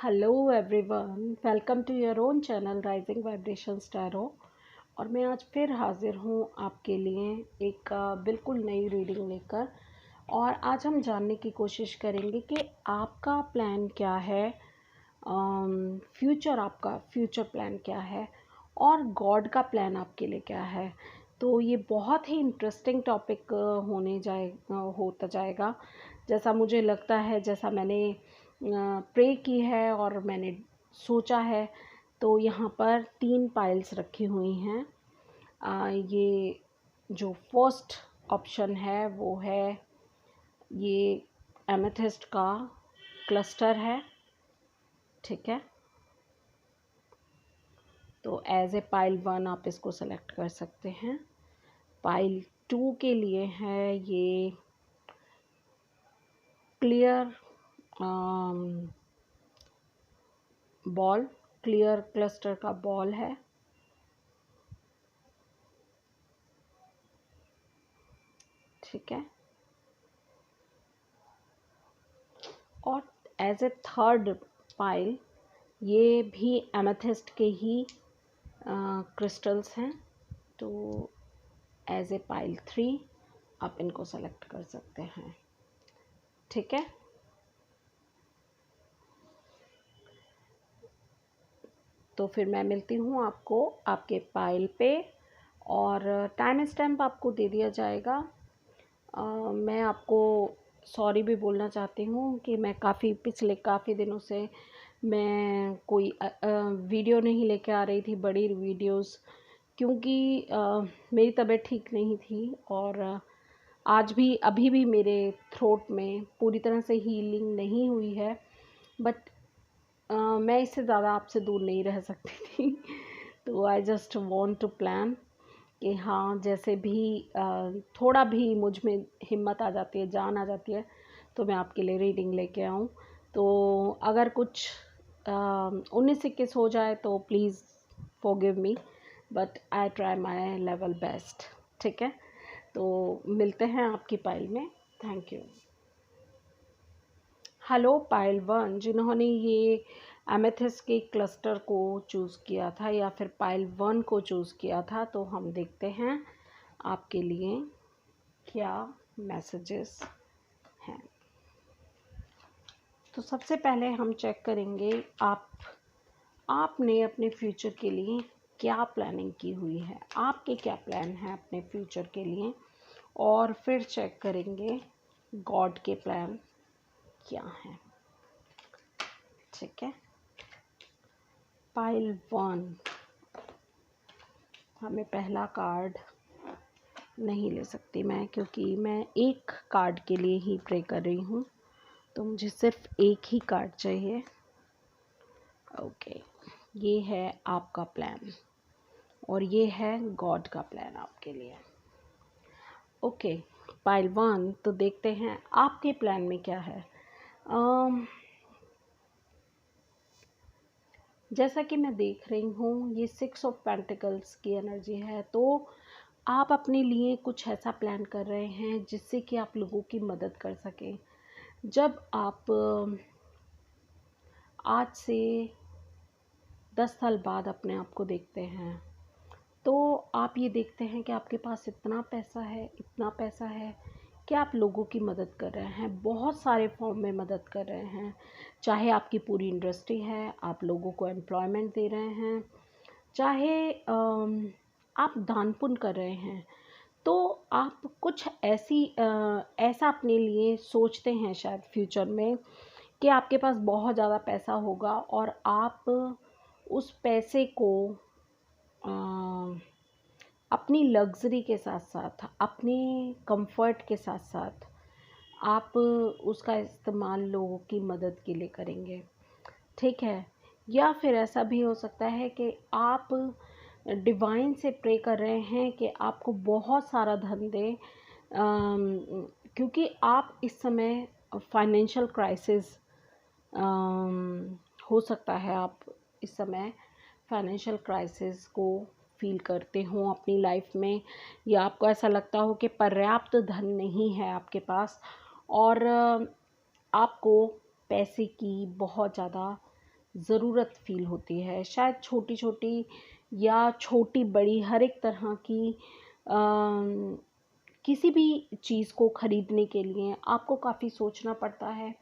Hello everyone, welcome to your own channel rising vibrations tarot. और मैं आज फिर हाजिर हूँ आपके लिए एक बिल्कुल नई रीडिंग लेकर। और आज हम जानने की कोशिश करेंगे कि आपका प्लान क्या है, आपका फ्यूचर प्लान क्या है और गॉड का प्लान आपके लिए क्या है। तो ये बहुत ही इंटरेस्टिंग टॉपिक होता जाएगा, जैसा मुझे लगता है, जैसा मैंने प्रे की है और मैंने सोचा है। तो यहाँ पर 3 पाइल्स रखी हुई हैं। ये जो फर्स्ट ऑप्शन है वो है ये एमेथिस्ट का क्लस्टर है, ठीक है। तो एज ए पाइल 1 आप इसको सेलेक्ट कर सकते हैं। पाइल 2 के लिए है ये क्लियर बॉल, क्लियर क्लस्टर का बॉल है, ठीक है। और एज ए थर्ड पाइल ये भी एमेथिस्ट के ही क्रिस्टल्स हैं। तो एज ए पाइल 3 आप इनको सेलेक्ट कर सकते हैं, ठीक है। तो फिर मैं मिलती हूँ आपको आपके पाइल पे, और टाइम स्टैम्प आपको दे दिया जाएगा। मैं आपको सॉरी भी बोलना चाहती हूँ कि मैं पिछले काफ़ी दिनों से मैं कोई वीडियो नहीं लेके आ रही थी, बड़ी वीडियोस, क्योंकि मेरी तबीयत ठीक नहीं थी। और आज भी अभी भी मेरे थ्रोट में पूरी तरह से हीलिंग नहीं हुई है, बट मैं इससे ज़्यादा आपसे दूर नहीं रह सकती थी। तो I just want to plan कि हाँ, जैसे भी थोड़ा भी मुझ में हिम्मत आ जाती है, जान आ जाती है, तो मैं आपके लिए रीडिंग लेके आऊँ। तो अगर कुछ 19-21 हो जाए तो please forgive me, but I try my level best, ठीक है। तो मिलते हैं आपकी पाइल में। Thank you. हेलो पाइल 1, जिन्होंने ये एमेथिस्ट के क्लस्टर को चूज़ किया था या फिर पाइल 1 को चूज़ किया था, तो हम देखते हैं आपके लिए क्या मैसेजेस हैं। तो सबसे पहले हम चेक करेंगे आपने अपने फ्यूचर के लिए क्या प्लानिंग की हुई है, आपके क्या प्लान हैं अपने फ्यूचर के लिए। और फिर चेक करेंगे गॉड के प्लान क्या हैं, ठीक है। पाइल 1, हमें पहला कार्ड नहीं ले सकती मैं, क्योंकि मैं एक कार्ड के लिए ही प्रे कर रही हूँ, तो मुझे सिर्फ एक ही कार्ड चाहिए। ओके, ये है आपका प्लान और ये है गॉड का प्लान आपके लिए। ओके पाइल 1, तो देखते हैं आपके प्लान में क्या है। जैसा कि मैं देख रही हूँ, ये 6 ऑफ पेंटिकल्स की एनर्जी है। तो आप अपने लिए कुछ ऐसा प्लान कर रहे हैं जिससे कि आप लोगों की मदद कर सकें। जब आप आज से 10 साल बाद अपने आप को देखते हैं, तो आप ये देखते हैं कि आपके पास इतना पैसा है कि आप लोगों की मदद कर रहे हैं, बहुत सारे फॉर्म में मदद कर रहे हैं। चाहे आपकी पूरी इंडस्ट्री है, आप लोगों को एम्प्लॉयमेंट दे रहे हैं, चाहे आप दान पुण्य कर रहे हैं। तो आप कुछ ऐसा अपने लिए सोचते हैं शायद फ्यूचर में कि आपके पास बहुत ज़्यादा पैसा होगा और आप उस पैसे को अपनी लग्ज़री के साथ साथ, अपने कंफर्ट के साथ साथ आप उसका इस्तेमाल लोगों की मदद के लिए करेंगे, ठीक है। या फिर ऐसा भी हो सकता है कि आप डिवाइन से प्रे कर रहे हैं कि आपको बहुत सारा धन दे, क्योंकि आप इस समय फाइनेंशियल क्राइसिस हो सकता है, आप इस समय फाइनेंशियल क्राइसिस को फील करते हो अपनी लाइफ में, या आपको ऐसा लगता हो कि पर्याप्त धन नहीं है आपके पास और आपको पैसे की बहुत ज़्यादा ज़रूरत फील होती है। शायद छोटी छोटी या छोटी बड़ी हर एक तरह की किसी भी चीज़ को ख़रीदने के लिए आपको काफ़ी सोचना पड़ता है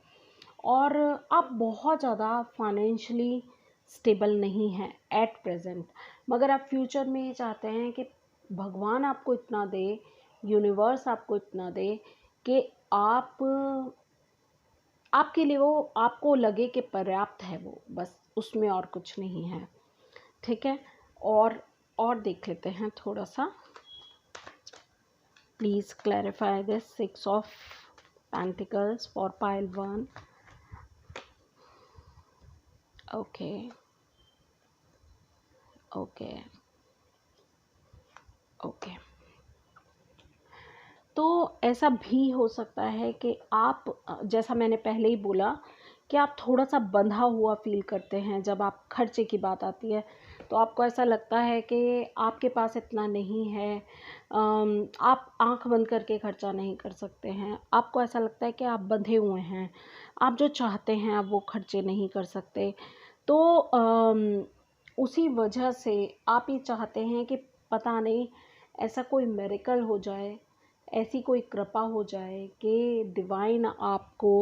और आप बहुत ज़्यादा फाइनेंशियली स्टेबल नहीं हैं एट प्रेजेंट, मगर आप फ्यूचर में ये चाहते हैं कि भगवान आपको इतना दे, यूनिवर्स आपको इतना दे कि आप आपके लिए वो आपको लगे कि पर्याप्त है, वो बस उसमें और कुछ नहीं है। ठीक है, और देख लेते हैं थोड़ा सा। Please clarify this 6 of pentacles for pile 1। Okay okay okay. तो ऐसा भी हो सकता है कि आप, जैसा मैंने पहले ही बोला, कि आप थोड़ा सा बंधा हुआ फील करते हैं जब आप खर्चे की बात आती है। तो आपको ऐसा लगता है कि आपके पास इतना नहीं है, आप आंख बंद करके खर्चा नहीं कर सकते हैं। आपको ऐसा लगता है कि आप बंधे हुए हैं, आप जो चाहते हैं आप वो खर्चे नहीं कर सकते। तो उसी वजह से आप ये चाहते हैं कि पता नहीं ऐसा कोई मिरेकल हो जाए, ऐसी कोई कृपा हो जाए कि डिवाइन आपको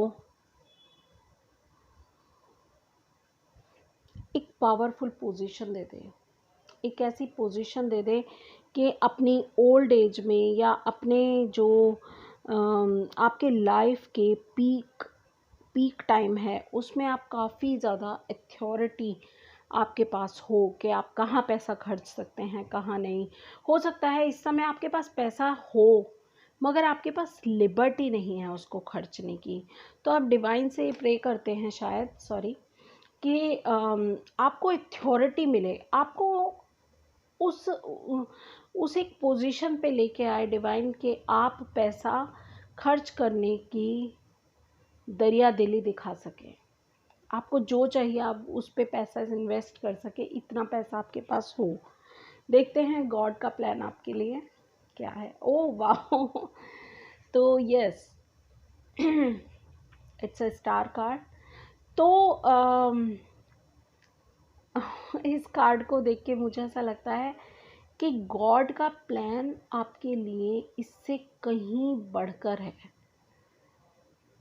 एक पावरफुल पोजीशन दे दे, एक ऐसी पोजीशन दे दे कि अपनी ओल्ड एज में या अपने जो आपके लाइफ के पीक टाइम है उसमें आप काफ़ी ज़्यादा अथॉरिटी आपके पास हो कि आप कहाँ पैसा खर्च सकते हैं, कहाँ नहीं। हो सकता है इस समय आपके पास पैसा हो मगर आपके पास लिबर्टी नहीं है उसको खर्चने की। तो आप डिवाइन से प्रे करते हैं शायद, सॉरी, कि आपको अथॉरिटी मिले, आपको उस एक पोजीशन पे लेके आए डिवाइन के आप पैसा खर्च करने की दरिया दिली दिखा सके। आपको जो चाहिए आप उस पे पैसा इन्वेस्ट कर सके, इतना पैसा आपके पास हो। देखते हैं गॉड का प्लान आपके लिए क्या है। ओह वाह तो yes it's a star card. तो इस कार्ड को देख के मुझे ऐसा लगता है कि गॉड का प्लान आपके लिए इससे कहीं बढ़कर है।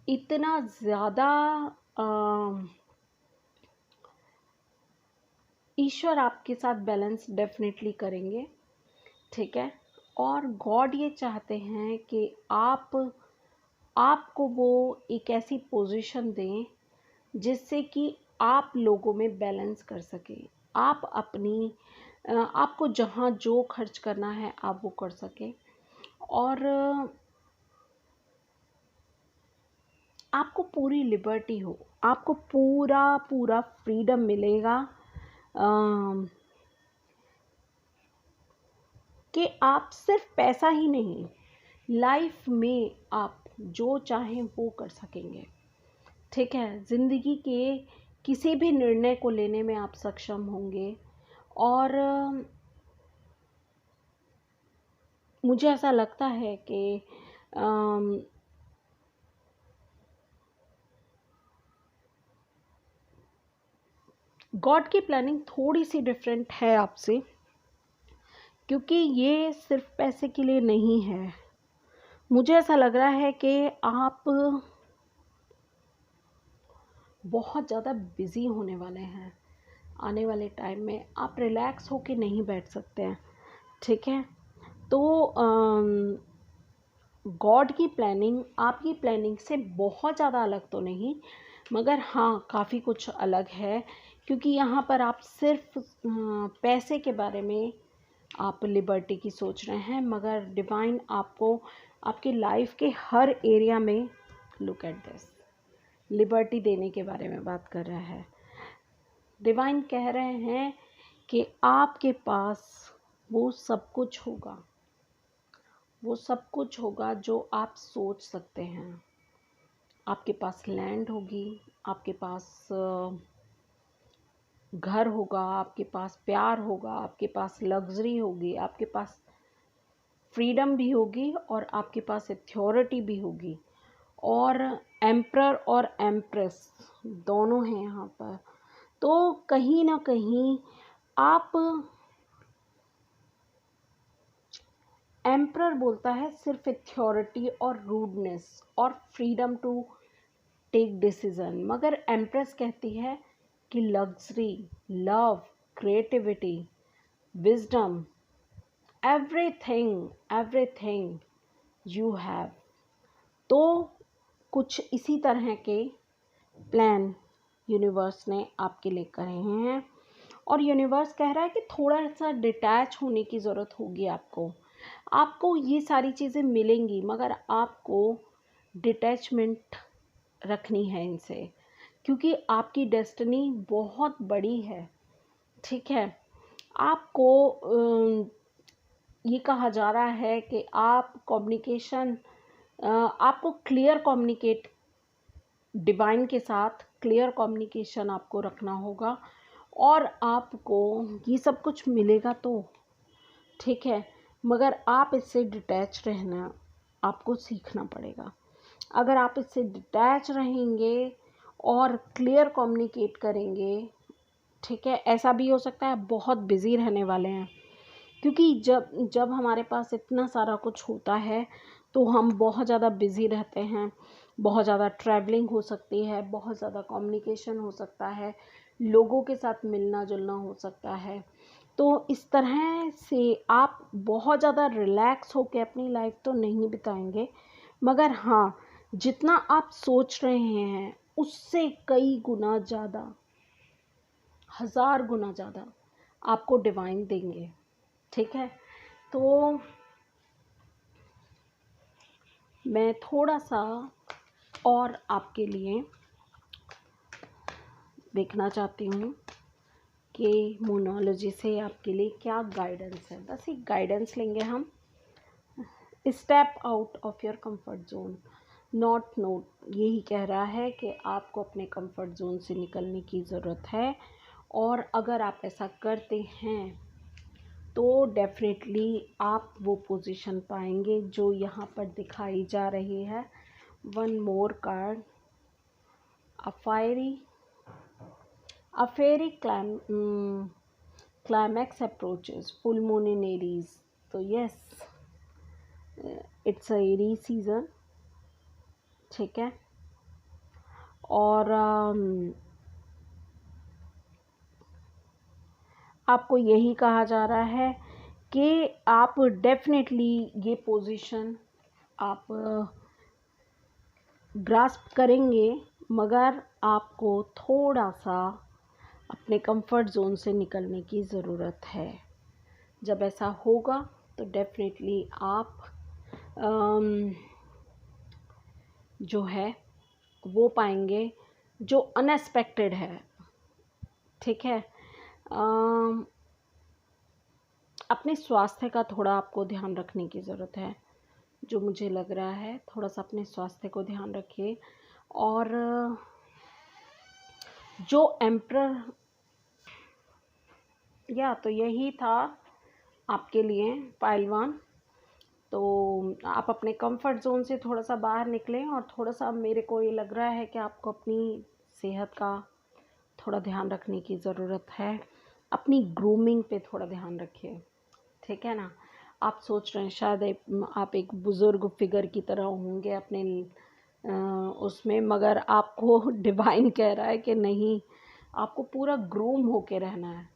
इतना ज़्यादा ईश्वर आपके साथ बैलेंस डेफिनेटली करेंगे। ठीक है, और गॉड ये चाहते हैं कि आपको वो एक ऐसी पोजीशन दें जिससे कि आप लोगों में बैलेंस कर सकें। आप अपनी आपको जहाँ जो खर्च करना है आप वो कर सकें और आपको पूरी लिबर्टी हो, आपको पूरा फ्रीडम मिलेगा कि आप सिर्फ पैसा ही नहीं, लाइफ में आप जो चाहें वो कर सकेंगे। ठीक है, ज़िंदगी के किसी भी निर्णय को लेने में आप सक्षम होंगे और मुझे ऐसा लगता है कि गॉड की प्लानिंग थोड़ी सी डिफरेंट है आपसे, क्योंकि ये सिर्फ पैसे के लिए नहीं है। मुझे ऐसा लग रहा है कि आप बहुत ज़्यादा बिज़ी होने वाले हैं आने वाले टाइम में, आप रिलैक्स होके नहीं बैठ सकते हैं। ठीक है, तो गॉड की प्लानिंग आपकी प्लानिंग से बहुत ज़्यादा अलग तो नहीं, मगर हाँ काफ़ी कुछ अलग है, क्योंकि यहाँ पर आप सिर्फ पैसे के बारे में आप लिबर्टी की सोच रहे हैं, मगर डिवाइन आपको आपकी लाइफ के हर एरिया में, लुक एट दिस, लिबर्टी देने के बारे में बात कर रहा है। डिवाइन कह रहे हैं कि आपके पास वो सब कुछ होगा, वो सब कुछ होगा जो आप सोच सकते हैं। आपके पास लैंड होगी, आपके पास घर होगा, आपके पास प्यार होगा, आपके पास लग्जरी होगी, आपके पास फ्रीडम भी होगी और आपके पास अथॉरिटी भी होगी। और एम्परर और एम्प्रेस दोनों हैं यहाँ पर। तो कहीं ना कहीं आप, एम्परर बोलता है सिर्फ अथॉरिटी और रूडनेस और फ्रीडम टू टेक डिसीजन, मगर एम्प्रेस कहती है कि luxury, love, creativity, wisdom, everything, everything you have. तो कुछ इसी तरह के प्लान यूनिवर्स ने आपके लिए करे हैं, और यूनिवर्स कह रहा है कि थोड़ा सा डिटैच होने की ज़रूरत होगी आपको। आपको ये सारी चीज़ें मिलेंगी, मगर आपको डिटैचमेंट रखनी है इनसे, क्योंकि आपकी डेस्टिनी बहुत बड़ी है। ठीक है, आपको ये कहा जा रहा है कि आप कम्युनिकेशन, आपको क्लियर कम्युनिकेट, डिवाइन के साथ क्लियर कम्युनिकेशन आपको रखना होगा, और आपको ये सब कुछ मिलेगा तो ठीक है, मगर आप इससे डिटैच रहना आपको सीखना पड़ेगा। अगर आप इससे डिटैच रहेंगे और क्लियर कम्युनिकेट करेंगे, ठीक है, ऐसा भी हो सकता है बहुत बिज़ी रहने वाले हैं, क्योंकि जब जब हमारे पास इतना सारा कुछ होता है तो हम बहुत ज़्यादा बिज़ी रहते हैं, बहुत ज़्यादा ट्रैवलिंग हो सकती है, बहुत ज़्यादा कम्युनिकेशन हो सकता है, लोगों के साथ मिलना जुलना हो सकता है। तो इस तरह से आप बहुत ज़्यादा रिलैक्स होकर अपनी लाइफ तो नहीं बिताएंगे, मगर हाँ, जितना आप सोच रहे हैं उससे कई गुना ज़्यादा, 1000 गुना ज़्यादा आपको डिवाइन देंगे। ठीक है, तो मैं थोड़ा सा और आपके लिए देखना चाहती हूँ कि मोनोलॉजी से आपके लिए क्या गाइडेंस है। बस एक गाइडेंस लेंगे हम। Step out of your comfort zone, note यही कह रहा है कि आपको अपने कंफर्ट जोन से निकलने की ज़रूरत है, और अगर आप ऐसा करते हैं तो डेफिनेटली आप वो पोजीशन पाएंगे जो यहाँ पर दिखाई जा रही है। One more card, a fairy climax approaches, full moon in Aries. तो yes, it's a airy season. ठीक है, और आपको यही कहा जा रहा है कि आप डेफिनेटली ये पोजीशन आप ग्रास्प करेंगे, मगर आपको थोड़ा सा अपने कंफर्ट जोन से निकलने की ज़रूरत है। जब ऐसा होगा तो डेफिनेटली आप जो है वो पाएंगे जो अनएक्सपेक्टेड है। ठीक है, अपने स्वास्थ्य का थोड़ा आपको ध्यान रखने की ज़रूरत है, जो मुझे लग रहा है। थोड़ा सा अपने स्वास्थ्य को ध्यान रखिए। और जो एम्परर, या तो यही था आपके लिए पाइल 1। तो आप अपने कंफर्ट जोन से थोड़ा सा बाहर निकलें, और थोड़ा सा मेरे को ये लग रहा है कि आपको अपनी सेहत का थोड़ा ध्यान रखने की ज़रूरत है। अपनी ग्रूमिंग पे थोड़ा ध्यान रखिए। ठीक है ना, आप सोच रहे हैं शायद आप एक बुज़ुर्ग फिगर की तरह होंगे अपने उसमें, मगर आपको डिवाइन कह रहा है कि नहीं, आपको पूरा ग्रूम होके रहना है।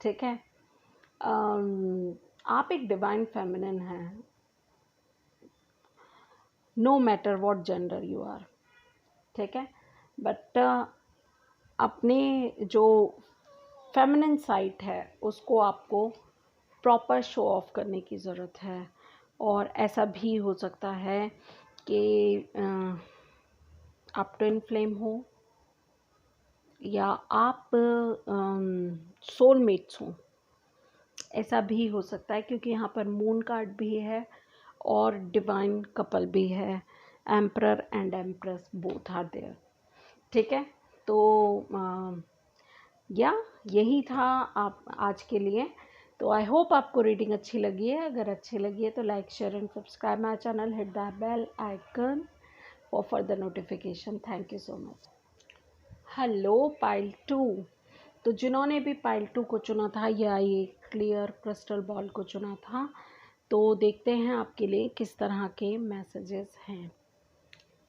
ठीक है, आप एक डिवाइन फेमिनिन हैं, no matter what gender you are. ठीक है, बट अपने जो फेमिनिन साइड है उसको आपको प्रॉपर शो ऑफ करने की ज़रूरत है। और ऐसा भी हो सकता है कि आप ट्विन फ्लेम हो, या आप सोलमेट्स हों, ऐसा भी हो सकता है, क्योंकि यहाँ पर मून कार्ड भी है और डिवाइन कपल भी है। Emperor and empress both are there. ठीक है, तो या यही था आप आज के लिए। तो आई होप आपको रीडिंग अच्छी लगी है। अगर अच्छी लगी है तो like, share and subscribe my channel, hit the bell icon for further notification. Thank you so much. Hello pile 2। तो जिन्होंने भी पाइल 2 को चुना था या ये क्लियर क्रिस्टल बॉल को चुना था, तो देखते हैं आपके लिए किस तरह के मैसेजेस हैं।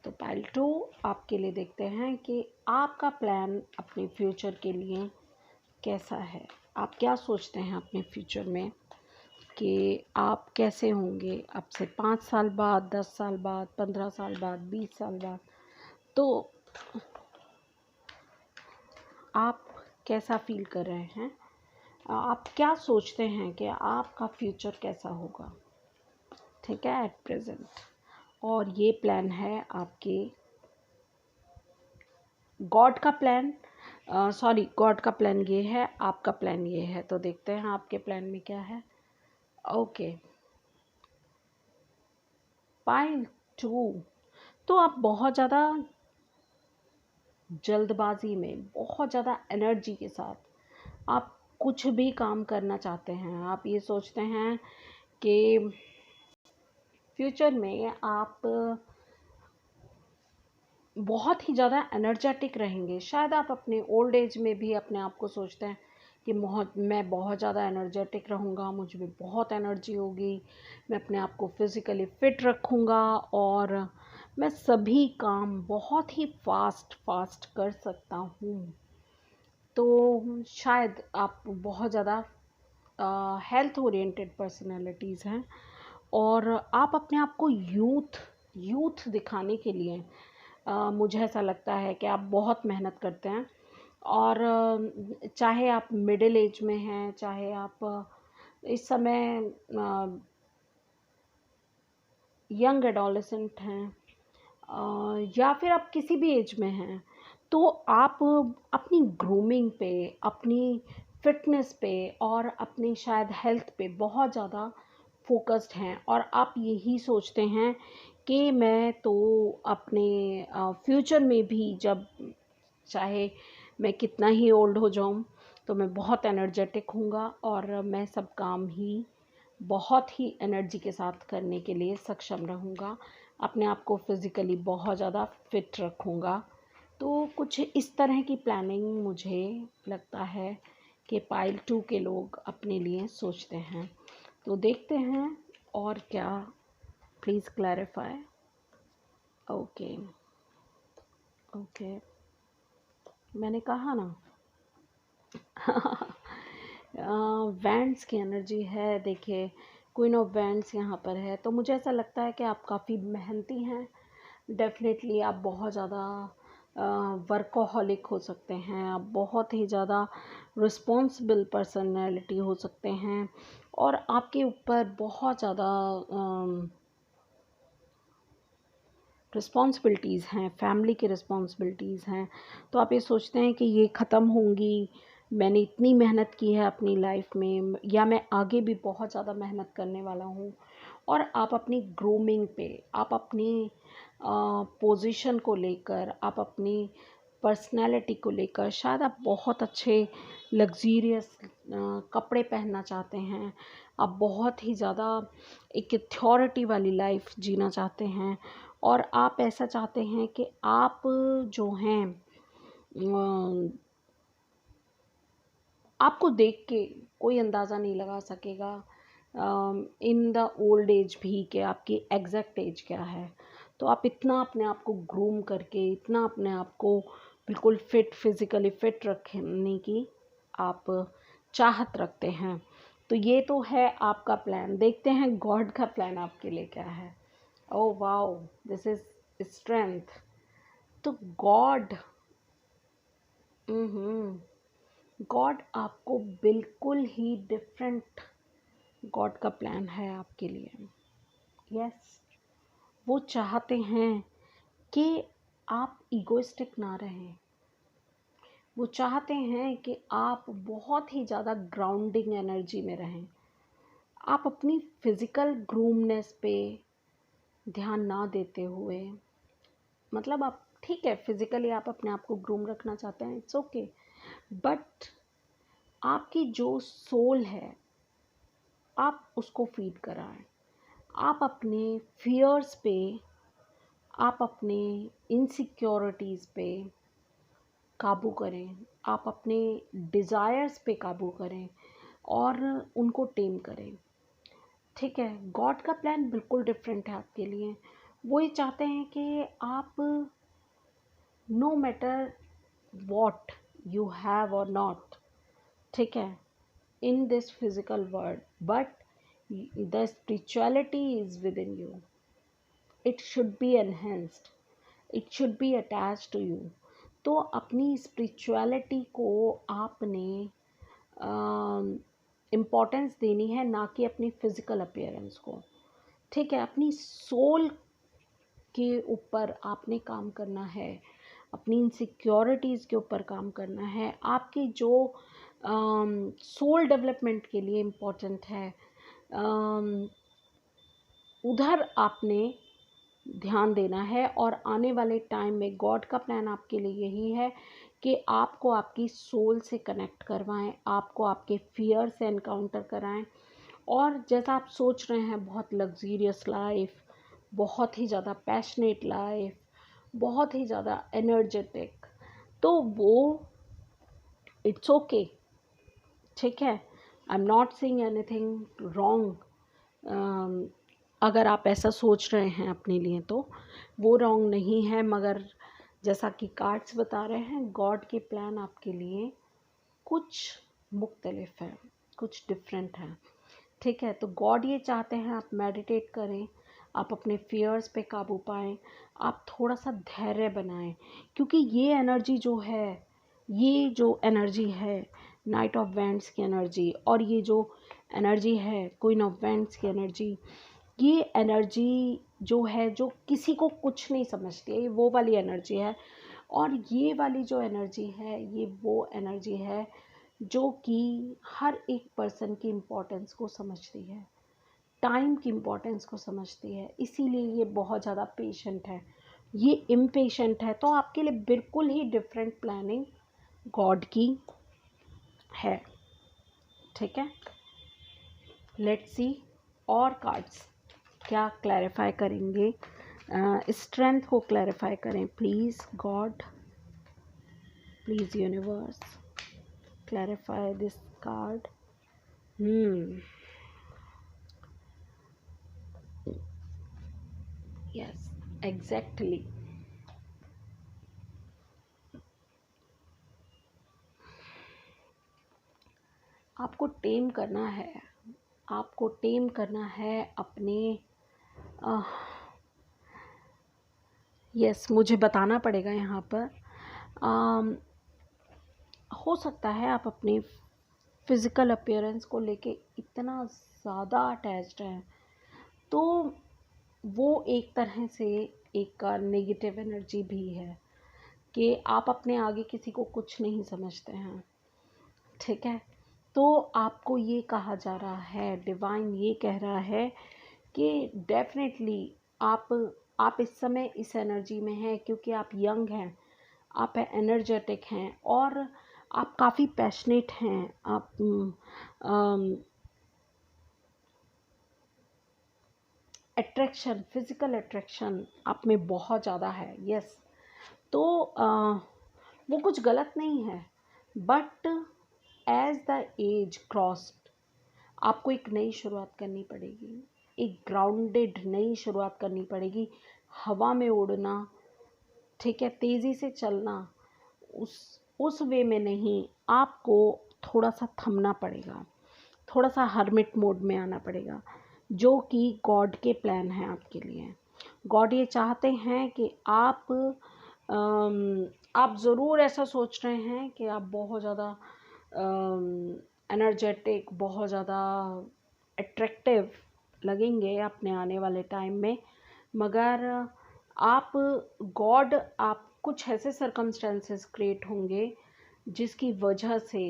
तो पाइल 2 आपके लिए देखते हैं कि आपका प्लान अपने फ्यूचर के लिए कैसा है। आप क्या सोचते हैं अपने फ्यूचर में कि आप कैसे होंगे अब से 5 साल बाद, 10 साल बाद, 15 साल बाद, 20 साल बाद। तो आप कैसा फील कर रहे हैं, आप क्या सोचते हैं कि आपका फ्यूचर कैसा होगा, ठीक है, एट प्रेजेंट। और ये प्लान है आपके गॉड का प्लान, सॉरी गॉड का प्लान ये है, आपका प्लान ये है। तो देखते हैं आपके प्लान में क्या है। Okay pile 2। तो आप बहुत ज़्यादा जल्दबाजी में, बहुत ज़्यादा एनर्जी के साथ आप कुछ भी काम करना चाहते हैं। आप ये सोचते हैं कि फ्यूचर में आप बहुत ही ज़्यादा एनर्जेटिक रहेंगे। शायद आप अपने ओल्ड एज में भी अपने आप को सोचते हैं कि मैं बहुत ज़्यादा एनर्जेटिक रहूँगा, मुझ में बहुत एनर्जी होगी, मैं अपने आप को फिज़िकली फ़िट रखूँगा और मैं सभी काम बहुत ही फास्ट कर सकता हूँ। तो शायद आप बहुत ज़्यादा हेल्थ ओरिएंटेड पर्सनैलिटीज़ हैं और आप अपने आप को यूथ दिखाने के लिए मुझे ऐसा लगता है कि आप बहुत मेहनत करते हैं। और चाहे आप मिडिल एज में हैं, चाहे आप इस समय यंग एडोलेसेंट हैं, या फिर आप किसी भी एज में हैं, तो आप अपनी ग्रूमिंग पे, अपनी फिटनेस पे और अपनी शायद हेल्थ पे बहुत ज़्यादा फोकस्ड हैं और आप यही सोचते हैं कि मैं तो अपने फ्यूचर में भी, जब चाहे मैं कितना ही ओल्ड हो जाऊं, तो मैं बहुत एनर्जेटिक हूँगा और मैं सब काम ही बहुत ही एनर्जी के साथ करने के लिए सक्षम रहूँगा, अपने आप को फिज़िकली बहुत ज़्यादा फिट रखूँगा। तो कुछ इस तरह की प्लानिंग मुझे लगता है कि पाइल 2 के लोग अपने लिए सोचते हैं। तो देखते हैं और क्या, प्लीज़ क्लैरिफाई। ओके ओके मैंने कहा ना वैंड्स की एनर्जी है। देखिए क्वीन ऑफ वैंड्स यहाँ पर है, तो मुझे ऐसा लगता है कि आप काफ़ी मेहनती हैं। डेफिनेटली आप बहुत ज़्यादा वर्कोहॉलिक हो सकते हैं, आप बहुत ही ज़्यादा रिस्पॉन्सिबल पर्सनैलिटी हो सकते हैं और आपके ऊपर बहुत ज़्यादा रिस्पॉन्सिबिलिटीज़ हैं, फैमिली की रिस्पॉन्सिबिलिटीज़ हैं। तो आप ये सोचते हैं कि ये ख़त्म होंगी, मैंने इतनी मेहनत की है अपनी लाइफ में, या मैं आगे भी बहुत ज़्यादा मेहनत करने वाला हूँ। और आप अपनी ग्रूमिंग पे, आप अपनी पोजीशन को लेकर, आप अपनी पर्सनैलिटी को लेकर शायद आप बहुत अच्छे लग्ज़रियस कपड़े पहनना चाहते हैं। आप बहुत ही ज़्यादा एक अथॉरिटी वाली लाइफ जीना चाहते हैं और आप ऐसा चाहते हैं कि आप जो हैं आपको देख के कोई अंदाज़ा नहीं लगा सकेगा इन द ओल्ड एज भी कि आपकी एग्जैक्ट एज क्या है। तो आप इतना अपने आप को ग्रूम करके, इतना अपने आप को बिल्कुल फिज़िकली फ़िट रखने की आप चाहत रखते हैं। तो ये तो है आपका प्लान। देखते हैं गॉड का प्लान आपके लिए क्या है। Oh wow, this is strength. तो गॉड गॉड आपको बिल्कुल ही डिफरेंट गॉड का प्लान है आपके लिए। यस, वो चाहते हैं कि आप इगोइस्टिक ना रहें। वो चाहते हैं कि आप बहुत ही ज़्यादा ग्राउंडिंग एनर्जी में रहें। आप अपनी फिज़िकल ग्रूमनेस पे ध्यान ना देते हुए, मतलब आप ठीक है फिज़िकली आप अपने आप को ग्रूम रखना चाहते हैं, इट्स ओके, बट आपकी जो सोल है आप उसको फीड कराएं। आप अपने फियर्स पे, आप अपने इनसिक्योरिटीज़ पे काबू करें, आप अपने डिज़ायर्स पे काबू करें और उनको टेम करें। ठीक है, गॉड का प्लान बिल्कुल डिफरेंट है आपके लिए। वो ये चाहते हैं कि आप no matter what you have or not, ठीक है, in this physical world, but the spirituality is within you. It should be enhanced, it should be attached to you. तो अपनी स्पिरिचुअलिटी को आपने इम्पोर्टेंस देनी है, ना कि अपनी फिजिकल अपीयरेंस को। ठीक है, अपनी सोल के ऊपर आपने काम करना है, अपनी इनसिक्योरिटीज़ के ऊपर काम करना है, आपकी जो सोल डेवलपमेंट के लिए इम्पोर्टेंट है, उधर आपने ध्यान देना है। और आने वाले टाइम में गॉड का प्लान आपके लिए यही है कि आपको आपकी सोल से कनेक्ट करवाएं, आपको आपके फियर से एनकाउंटर कराएं। और जैसा आप सोच रहे हैं बहुत लग्जीरियस लाइफ, बहुत ही ज़्यादा पैशनेट लाइफ, बहुत ही ज़्यादा एनर्जेटिक, तो वो इट्स ओके, ठीक है। I am not saying anything wrong. अगर आप ऐसा सोच रहे हैं अपने लिए तो वो रॉन्ग नहीं है, मगर जैसा कि कार्ड्स बता रहे हैं, गॉड के प्लान आपके लिए कुछ मुख्तलिफ है, कुछ डिफरेंट है। ठीक है, तो गॉड ये चाहते हैं आप मेडिटेट करें, आप अपने फियर्स पे काबू पाएं, आप थोड़ा सा धैर्य बनाएं, क्योंकि ये एनर्जी जो है, ये जो एनर्जी है नाइट ऑफ वैंड्स की एनर्जी, और ये जो एनर्जी है क्वीन ऑफ वैंड्स की एनर्जी, ये एनर्जी जो है, जो किसी को कुछ नहीं समझती है, ये वो वाली एनर्जी है। और ये वाली जो एनर्जी है, ये वो एनर्जी है जो कि हर एक पर्सन की इम्पोर्टेंस को समझती है, टाइम की इम्पोर्टेंस को समझती है, इसीलिए ये बहुत ज़्यादा पेशेंट है। ये इम्पेशेंट है, तो आपके लिए बिल्कुल ही डिफरेंट प्लानिंग गॉड की है। ठीक है, लेट्स सी और कार्ड्स क्या क्लैरिफाई करेंगे। स्ट्रेंथ को क्लैरिफाई करें please God, please universe clarify this card. Yes, exactly. आपको टेम करना है, आपको टेम करना है अपने यस, मुझे बताना पड़ेगा यहाँ पर। हो सकता है आप अपनी फिज़िकल अपीयरेंस को लेके इतना ज़्यादा अटैच्ड हैं, तो वो एक तरह से एक नेगेटिव एनर्जी भी है कि आप अपने आगे किसी को कुछ नहीं समझते हैं। ठीक है, तो आपको ये कहा जा रहा है, डिवाइन ये कह रहा है कि डेफिनेटली आप इस समय इस एनर्जी में हैं, क्योंकि आप यंग हैं, आप एनर्जेटिक हैं और आप काफ़ी पैशनेट हैं। आप अट्रैक्शन, फिज़िकल अट्रैक्शन आप में बहुत ज़्यादा है। यस, तो वो कुछ गलत नहीं है, but as the age crossed आपको एक नई शुरुआत करनी पड़ेगी, एक ग्राउंडेड नई शुरुआत करनी पड़ेगी। हवा में उड़ना, ठीक है, तेज़ी से चलना, उस वे में नहीं, आपको थोड़ा सा थमना पड़ेगा, थोड़ा सा हर्मिट मोड में आना पड़ेगा, जो कि गॉड के प्लान हैं आपके लिए। गॉड ये चाहते हैं कि आप ज़रूर ऐसा सोच रहे हैं कि आप बहुत ज़्यादा एनर्जेटिक, बहुत ज़्यादा अट्रैक्टिव लगेंगे अपने आने वाले टाइम में, मगर आप कुछ ऐसे सर्कमस्टेंसेस क्रिएट होंगे जिसकी वजह से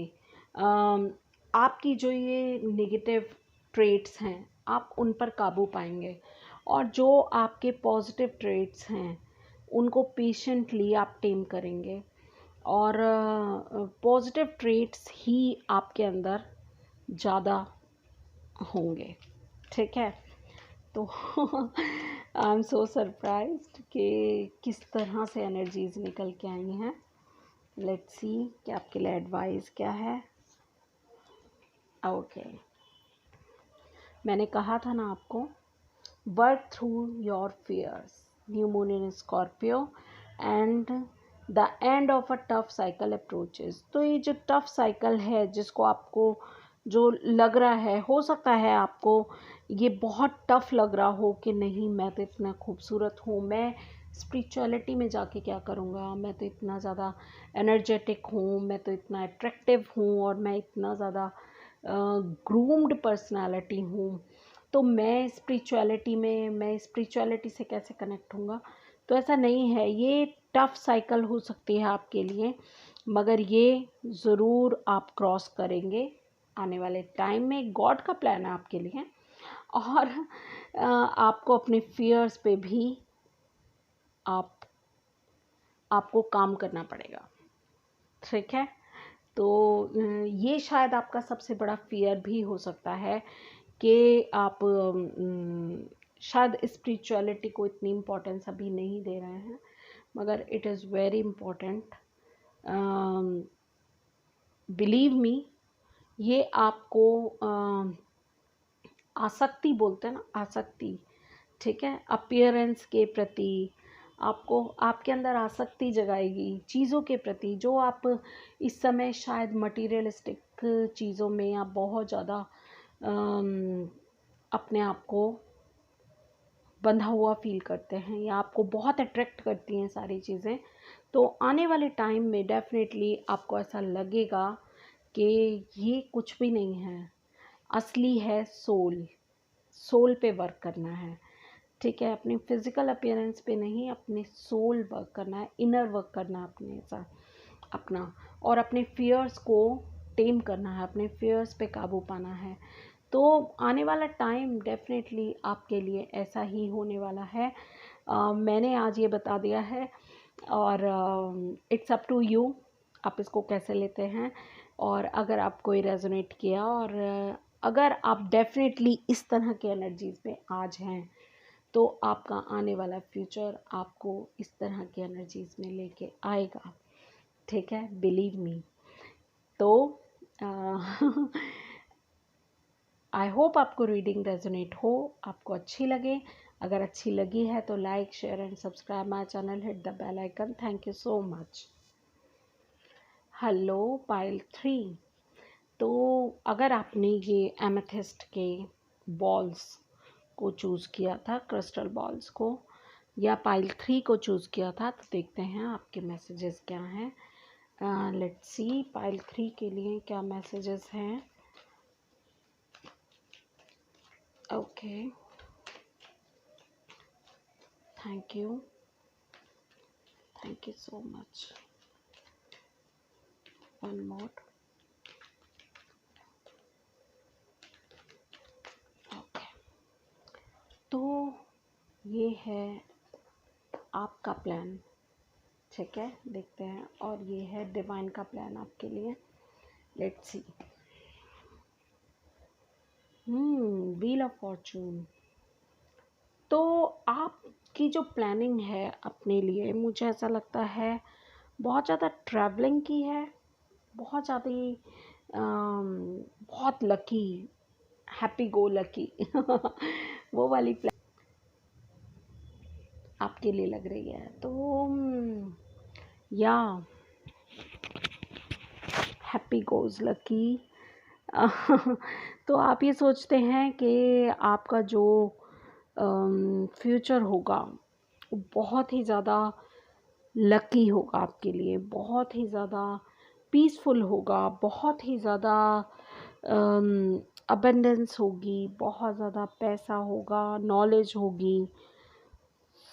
आपकी जो ये नेगेटिव ट्रेट्स हैं आप उन पर काबू पाएंगे, और जो आपके पॉजिटिव ट्रेट्स हैं उनको पेशेंटली आप टेम करेंगे, और पॉजिटिव ट्रेट्स ही आपके अंदर ज़्यादा होंगे। ठीक है, तो आई एम सो सरप्राइज्ड कि किस तरह से एनर्जीज़ निकल के आई हैं। लेट्स सी कि आपके लिए एडवाइस क्या है। ओके, मैंने कहा था ना आपको, work through your fears, new moon in Scorpio and the end of a tough cycle approaches. तो ये जो टफ साइकिल है, जिसको आपको जो लग रहा है, हो सकता है आपको ये बहुत टफ लग रहा हो कि नहीं मैं तो इतना खूबसूरत हूँ, मैं स्पिरिचुअलिटी में जाके क्या करूँगा, मैं तो इतना ज़्यादा एनर्जेटिक हूँ, मैं तो इतना अट्रैक्टिव हूँ और मैं इतना ज़्यादा ग्रूम्ड पर्सनालिटी हूँ, तो मैं स्पिरिचुअलिटी से कैसे कनेक्ट होऊंगा। तो ऐसा नहीं है, ये टफ साइकिल हो सकती है आपके लिए, मगर ये ज़रूर आप क्रॉस करेंगे आने वाले टाइम में। गॉड का प्लान है आपके लिए, और आपको अपने फियर्स पे भी आपको काम करना पड़ेगा, ठीक है। तो ये शायद आपका सबसे बड़ा फियर भी हो सकता है कि आप शायद स्पिरिचुअलिटी को इतनी इम्पोर्टेंस अभी नहीं दे रहे हैं, मगर it is very important. Believe me, ये आपको आसक्ति बोलते हैं ना, आसक्ति, ठीक है, अपीयरेंस के प्रति आपको, आपके अंदर आसक्ति जगाएगी चीज़ों के प्रति, जो आप इस समय शायद मटीरियलिस्टिक चीज़ों में आप बहुत ज़्यादा अपने आप को बंधा हुआ फील करते हैं, या आपको बहुत अट्रैक्ट करती हैं सारी चीज़ें। तो आने वाले टाइम में डेफिनेटली आपको ऐसा लगेगा कि ये कुछ भी नहीं है, असली है सोल पे वर्क करना है, ठीक है। अपनी फिज़िकल अपीयरेंस पे नहीं, अपने सोल वर्क करना है, इनर वर्क करना है अपने साथ अपना, और अपने फियर्स को टेम करना है, अपने फियर्स पे काबू पाना है। तो आने वाला टाइम डेफिनेटली आपके लिए ऐसा ही होने वाला है। मैंने आज ये बता दिया है, और इट्स अप टू यू, आप इसको कैसे लेते हैं। और अगर आपको ये रेजोनेट किया, और अगर आप डेफिनेटली इस तरह के एनर्जीज में आज हैं, तो आपका आने वाला फ्यूचर आपको इस तरह की एनर्जीज में लेके आएगा, ठीक है, बिलीव मी। तो आई होप आपको रीडिंग रेजोनेट हो, आपको अच्छी लगे। अगर अच्छी लगी है तो like, share and subscribe my channel, hit the bell icon. Thank you so much. Hello pile 3। तो अगर आपने ये एमेथिस्ट के बॉल्स को चूज़ किया था, क्रिस्टल बॉल्स को, या पाइल 3 को चूज़ किया था, तो देखते हैं आपके मैसेजेस क्या हैं। लेट्स सी पाइल 3 के लिए क्या मैसेजेस हैं। Okay, thank you so much. One more. Okay, तो ये है आपका प्लान, ठीक है, देखते हैं। और ये है डिवाइन का प्लान आपके लिए। Let's see. Wheel of Fortune. तो आपकी जो प्लानिंग है अपने लिए, मुझे ऐसा लगता है बहुत ज़्यादा ट्रैवलिंग की है, बहुत ज़्यादा बहुत लकी, हैप्पी गो लकी वो वाली प्लान आपके लिए लग रही है। तो या हैप्पी गोज लकी। तो आप ये सोचते हैं कि आपका जो फ्यूचर होगा वो बहुत ही ज़्यादा लकी होगा आपके लिए, बहुत ही ज़्यादा पीसफुल होगा, बहुत ही ज़्यादा अबंडेंस होगी, बहुत ज़्यादा पैसा होगा, नॉलेज होगी,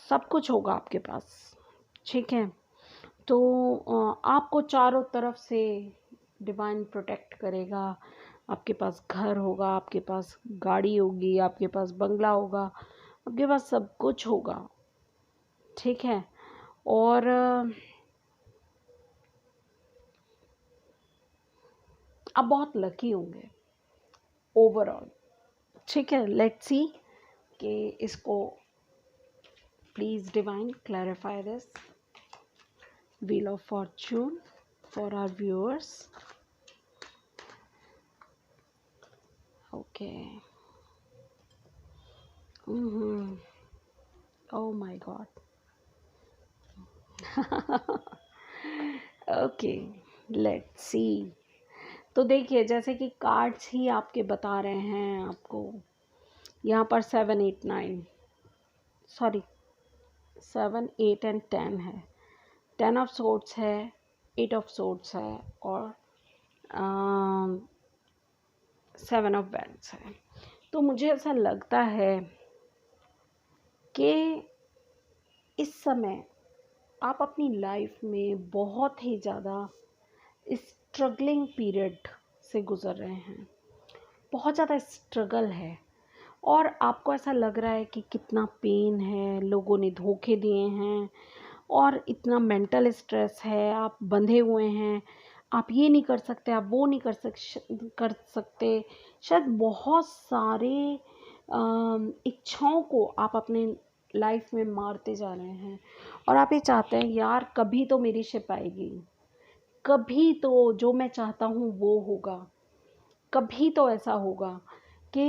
सब कुछ होगा आपके पास, ठीक है। तो आपको चारों तरफ से डिवाइन प्रोटेक्ट करेगा। आपके पास घर होगा, आपके पास गाड़ी होगी, आपके पास बंगला होगा, आपके पास सब कुछ होगा, ठीक है। और आप बहुत लकी होंगे ओवरऑल, ठीक है। लेट्स सी कि इसको please divine clarify this wheel of Fortune. for our viewers. Okay. Oh my God. Okay, let's see. तो देखिए, जैसे कि कार्ड्स ही आपके बता रहे हैं आपको, यहाँ पर 7 8 9, सॉरी 7 8 एंड 10 है, 10 ऑफ सोर्ड्स है, 8 ऑफ सोर्ड्स है, और 7 ऑफ बैंड्स है। तो मुझे ऐसा लगता है कि इस समय आप अपनी लाइफ में बहुत ही ज़्यादा स्ट्रगलिंग पीरियड से गुज़र रहे हैं। बहुत ज़्यादा स्ट्रगल है और आपको ऐसा लग रहा है कि कितना पेन है, लोगों ने धोखे दिए हैं और इतना मेंटल स्ट्रेस है, आप बंधे हुए हैं, आप ये नहीं कर सकते, आप वो नहीं कर सकते। शायद बहुत सारे इच्छाओं को आप अपने लाइफ में मारते जा रहे हैं और आप ये चाहते हैं यार कभी तो मेरी शिप आएगी, कभी तो जो मैं चाहता हूँ वो होगा, कभी तो ऐसा होगा कि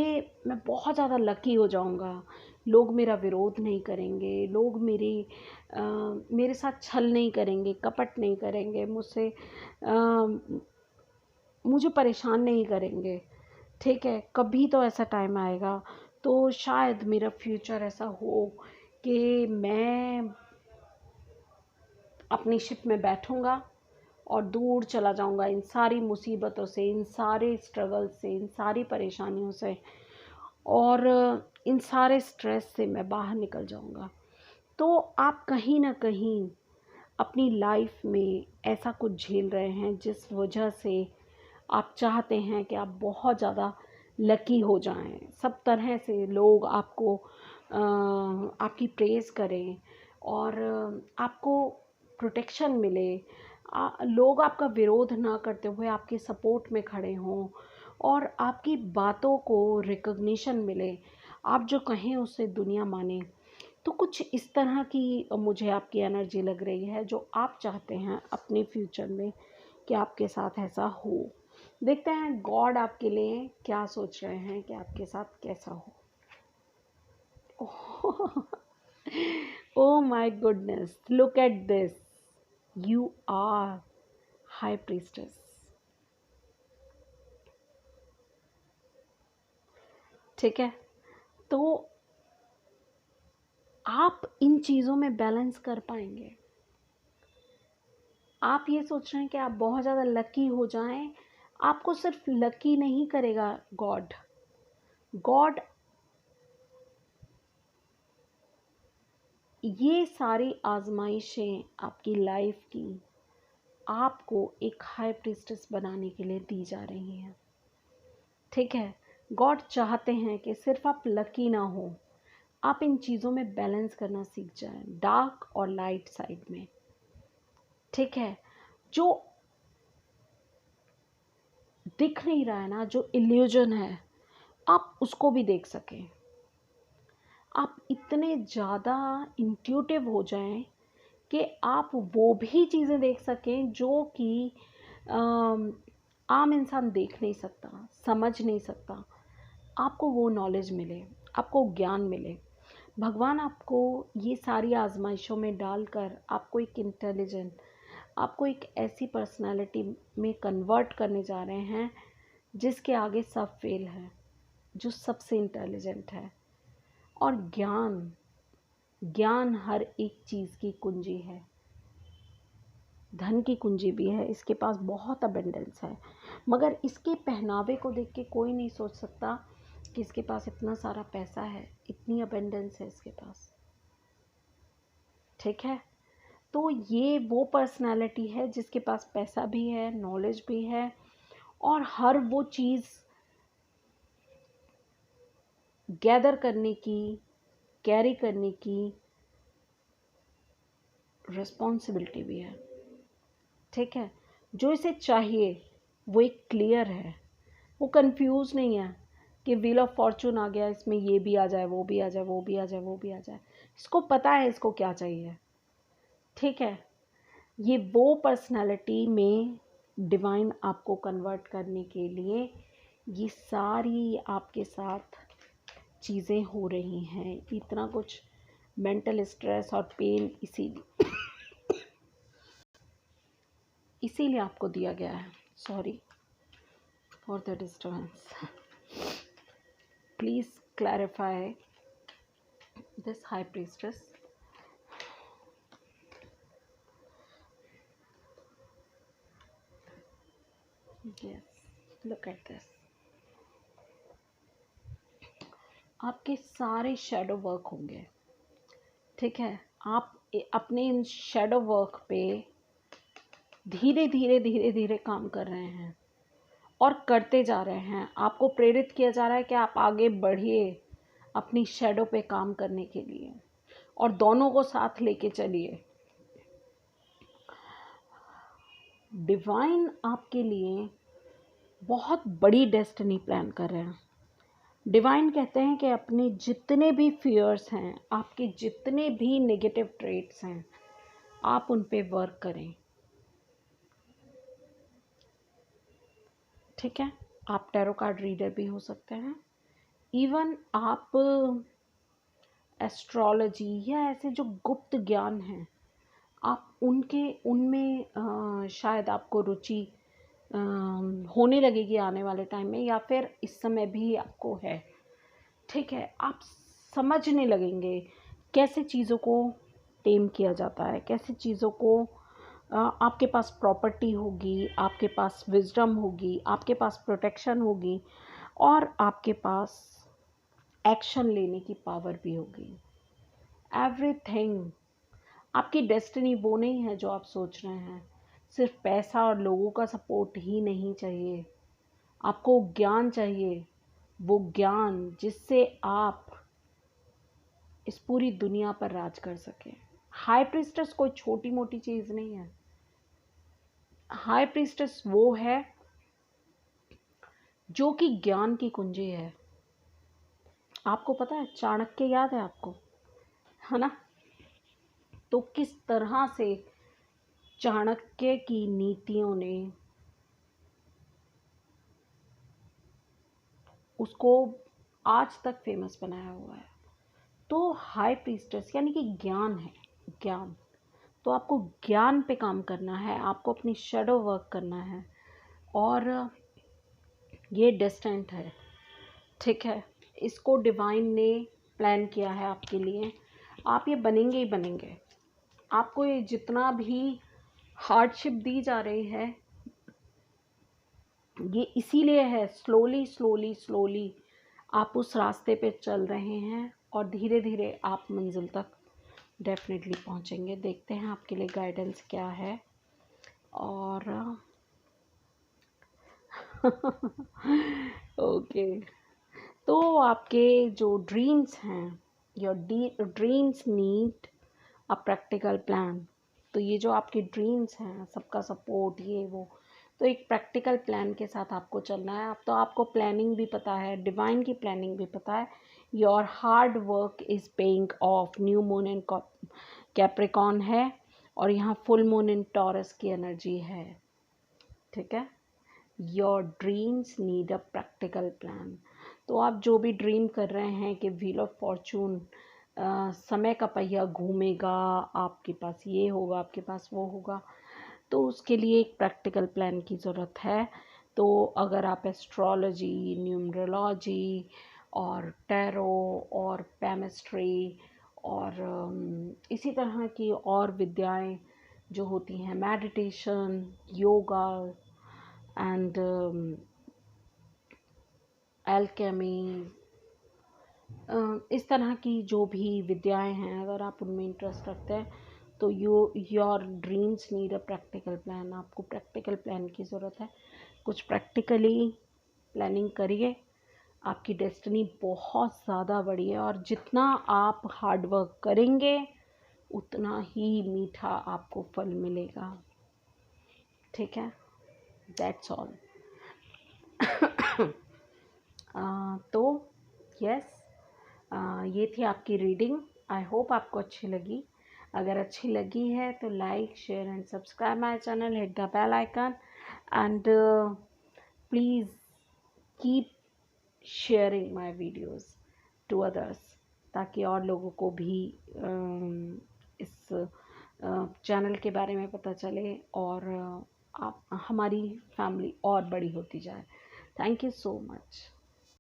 मैं बहुत ज़्यादा लकी हो जाऊँगा, लोग मेरा विरोध नहीं करेंगे, लोग मेरे साथ छल नहीं करेंगे, कपट नहीं करेंगे, मुझे परेशान नहीं करेंगे। ठीक है, कभी तो ऐसा टाइम आएगा, तो शायद मेरा फ्यूचर ऐसा हो कि मैं अपनी शिप में बैठूँगा और दूर चला जाऊँगा इन सारी मुसीबतों से, इन सारे स्ट्रगल से, इन सारी परेशानियों से, और इन सारे स्ट्रेस से मैं बाहर निकल जाऊँगा। तो आप कहीं ना कहीं अपनी लाइफ में ऐसा कुछ झेल रहे हैं जिस वजह से आप चाहते हैं कि आप बहुत ज़्यादा लकी हो जाएं, सब तरह से लोग आपको आपकी प्रेज़ करें और आपको प्रोटेक्शन मिले, लोग आपका विरोध ना करते हुए आपके सपोर्ट में खड़े हों और आपकी बातों को रिकॉग्निशन मिले, आप जो कहें उससे दुनिया माने। तो कुछ इस तरह की मुझे आपकी एनर्जी लग रही है जो आप चाहते हैं अपने फ्यूचर में कि आपके साथ ऐसा हो। देखते हैं गॉड आपके लिए क्या सोच रहे हैं कि आपके साथ कैसा हो। Oh my goodness, look at this. You are High Priestess. ठीक है, तो आप इन चीज़ों में बैलेंस कर पाएंगे। आप ये सोच रहे हैं कि आप बहुत ज़्यादा लकी हो जाएं, आपको सिर्फ लकी नहीं करेगा गॉड। गॉड ये सारी आजमाइशें आपकी लाइफ की आपको एक हाई प्रीस्टेस बनाने के लिए दी जा रही हैं। ठीक है, गॉड चाहते हैं कि सिर्फ आप लकी ना हो, आप इन चीज़ों में बैलेंस करना सीख जाएं, डार्क और लाइट साइड में। ठीक है, जो दिख नहीं रहा है ना, जो इल्यूजन है, आप उसको भी देख सकें। आप इतने ज़्यादा इंट्यूटिव हो जाएं कि आप वो भी चीज़ें देख सकें जो कि आम इंसान देख नहीं सकता, समझ नहीं सकता। आपको वो नॉलेज मिले, आपको ज्ञान मिले। भगवान आपको ये सारी आजमाइशों में डालकर आपको एक इंटेलिजेंट, आपको एक ऐसी पर्सनालिटी में कन्वर्ट करने जा रहे हैं जिसके आगे सब फेल है, जो सबसे इंटेलिजेंट है। और ज्ञान हर एक चीज़ की कुंजी है, धन की कुंजी भी है, इसके पास बहुत अबेंडेंस है। मगर इसके पहनावे को देख के कोई नहीं सोच सकता कि इसके पास इतना सारा पैसा है, इतनी अबेंडेंस है इसके पास। ठीक है, तो ये वो पर्सनालिटी है जिसके पास पैसा भी है, नॉलेज भी है, और हर वो चीज़ गैदर करने की, कैरी करने की रिस्पॉन्सिबिलिटी भी है। ठीक है, जो इसे चाहिए वो एक क्लियर है, वो कंफ्यूज नहीं है कि व्हील ऑफ फॉर्चून आ गया, इसमें ये भी आ जाए, वो भी आ जाए, वो भी आ जाए, वो भी आ जाए। इसको पता है इसको क्या चाहिए। ठीक है, ये वो पर्सनालिटी में डिवाइन आपको कन्वर्ट करने के लिए ये सारी आपके साथ चीज़ें हो रही हैं। इतना कुछ मेंटल स्ट्रेस और पेन इसीलिए आपको दिया गया है। Sorry for the disturbance. Please clarify this high priestess. Yes, look at this. आपके सारे शैडो वर्क होंगे, ठीक है। आप अपने इन शैडो वर्क पे धीरे धीरे धीरे धीरे काम कर रहे हैं और करते जा रहे हैं। आपको प्रेरित किया जा रहा है कि आप आगे बढ़िए अपनी शैडो पे काम करने के लिए, और दोनों को साथ लेके चलिए। डिवाइन आपके लिए बहुत बड़ी डेस्टिनी प्लान कर रहे हैं। डिवाइन कहते हैं कि अपने जितने भी फियर्स हैं, आपके जितने भी नेगेटिव ट्रेट्स हैं, आप उन पे वर्क करें, ठीक है। आप टैरो कार्ड रीडर भी हो सकते हैं। इवन आप एस्ट्रोलॉजी या ऐसे जो गुप्त ज्ञान हैं, आप उनमें शायद आपको रुचि होने लगेगी आने वाले टाइम में, या फिर इस समय भी आपको है, ठीक है। आप समझने लगेंगे कैसे चीज़ों को टेम किया जाता है, कैसे चीज़ों को आपके पास प्रॉपर्टी होगी, आपके पास विजडम होगी, आपके पास प्रोटेक्शन होगी, और आपके पास एक्शन लेने की पावर भी होगी। एवरीथिंग। आपकी डेस्टिनी वो नहीं है जो आप सोच रहे हैं। सिर्फ पैसा और लोगों का सपोर्ट ही नहीं चाहिए, आपको ज्ञान चाहिए। वो ज्ञान जिससे आप इस पूरी दुनिया पर राज कर सके। हाई प्रीस्टेस कोई छोटी मोटी चीज़ नहीं है। हाई प्रीस्टेस वो है जो कि ज्ञान की कुंजी है। आपको पता है चाणक्य याद है आपको, है ना? तो किस तरह से चाणक्य की नीतियों ने उसको आज तक फेमस बनाया हुआ है। तो हाई प्रीस्टेस यानी कि ज्ञान है, ज्ञान। तो आपको ज्ञान पे काम करना है, आपको अपनी शैडो वर्क करना है, और ये डेस्टिनेंट है, ठीक है। इसको डिवाइन ने प्लान किया है आपके लिए। आप ये बनेंगे ही बनेंगे। आपको ये जितना भी हार्डशिप दी जा रही है, ये इसीलिए है। स्लोली स्लोली स्लोली आप उस रास्ते पे चल रहे हैं, और धीरे धीरे आप मंजिल तक डेफिनेटली पहुंचेंगे। देखते हैं आपके लिए गाइडेंस क्या है। और ओके, तो आपके जो ड्रीम्स हैं, your dreams need a practical plan. तो ये जो आपके ड्रीम्स हैं, सबका सपोर्ट, ये वो, तो एक प्रैक्टिकल प्लान के साथ आपको चलना है। अब तो आपको प्लानिंग भी पता है, डिवाइन की प्लानिंग भी पता है। Your hard work is paying off. New moon in Capricorn है, और यहाँ फुल मून इन टॉरस की एनर्जी है, ठीक है। Your dreams need a practical plan. तो आप जो भी ड्रीम कर रहे हैं कि व्हील ऑफ फॉर्चून, समय का पहिया घूमेगा, आपके पास ये होगा, आपके पास वो होगा, तो उसके लिए एक प्रैक्टिकल प्लान की ज़रूरत है। तो अगर आप एस्ट्रोलॉजी, न्यूमरोलॉजी और टैरो और पैमिस्ट्री और इसी तरह की और विद्याएं जो होती हैं, मेडिटेशन, योगा एंड एल्केमी, इस तरह की जो भी विद्याएं हैं, अगर आप उनमें इंटरेस्ट रखते हैं, तो your dreams need a practical plan. आपको प्रैक्टिकल प्लान की ज़रूरत है। कुछ प्रैक्टिकली प्लानिंग करिए। आपकी डेस्टिनी बहुत ज़्यादा बड़ी है, और जितना आप हार्ड वर्क करेंगे उतना ही मीठा आपको फल मिलेगा, ठीक है। That's all. तो यस, ये थी आपकी रीडिंग। आई होप आपको अच्छी लगी। अगर अच्छी लगी है तो like share and subscribe my channel, hit the bell icon and please keep sharing my videos to others, ताकि और लोगों को भी इस चैनल के बारे में पता चले और आप हमारी फैमिली और बड़ी होती जाए। Thank you so much.